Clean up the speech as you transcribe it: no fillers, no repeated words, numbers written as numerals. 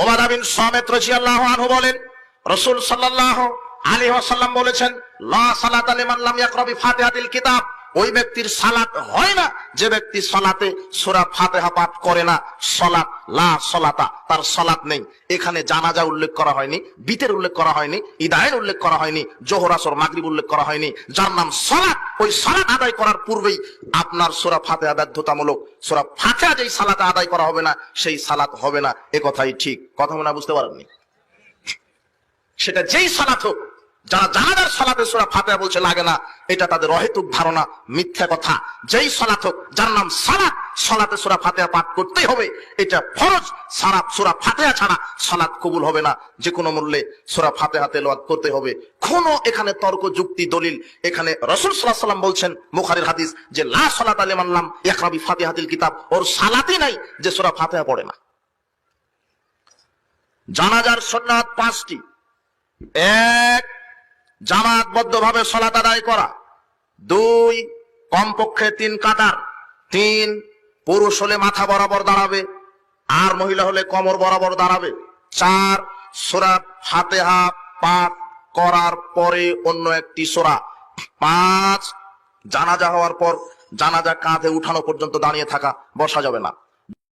উবাদা বিন সামিত রাদিয়াল্লাহু আনহু বলেন, রাসূল সাল্লাল্লাহু আলাইহি ওয়াসাল্লাম বলেছেন, লা সালাতা লিমান লাম ইয়াকরা বিফাতিহাতিল কিতাব, ওই ব্যক্তির সালাত হয় না যে ব্যক্তি সালাতে সূরা ফাতিহা পাঠ করে না। সালাত লা সালাতা, তার সালাত নেই। এখানে জানাজা উল্লেখ করা হয়নি, বিতের উল্লেখ করা হয়নি, ইদায়ের উল্লেখ করা হয়নি, যোহর আসর মাগরিব উল্লেখ করা হয়নি। যার নাম সালাত, ওই সালাত আদায় করার পূর্বেই আপনার সূরা ফাতিহা বাধ্যতামূলক। সূরা ফাতিহা যেই সালাতে আদায় করা হবে না, সেই সালাত হবে না। এ কথাই ঠিক। কথা মনে বুঝতে পারেননি? সেটা যেই সালাত হোক, যারা জানাজার সালাতে সূরা ফাতিহা বলছে লাগে না, এটা তাদের অহেতুক ধারণা, মিথ্যা কথা। যেই সালাত হোক, যার নাম সালাত, সালাতে সূরা ফাতিহা পাঠ করতেই হবে, এটা ফরজ। সূরা ফাতিহা ছাড়া সালাত কবুল হবে না। যে কোনো মূল্যে সূরা ফাতিহা তেলাওয়াত করতে হবে। কোনো এখানে তর্ক যুক্তি দলিল, এখানে রাসূল সাল্লাল্লাহু আলাইহি ওয়াসাল্লাম বলছেন, বুখারীর হাদিস, যে লা সালাতা লিমান লাম ইয়াকরা বিফাতিহাতিল কিতাব, ওর সালাতই নাই যে সূরা ফাতিহা পড়ে না। জানাজার সুন্নাত 5টি। 1, জামাতবদ্ধভাবে সালাত আদায় করা। 2, কমপক্ষে 3 কাতার। 3, পুরুষ হলে মাথা বরাবর দাঁড়াবে, আর মহিলা হলে কোমর বরাবর দাঁড়াবে। 4, সূরা ফাতিহা পাঠ করার পরে অন্য একটি সূরা। 5, জানাজা হওয়ার পর জানাজা কাঁধে উঠানো পর্যন্ত দাঁড়িয়ে থাকা, বসা যাবে না।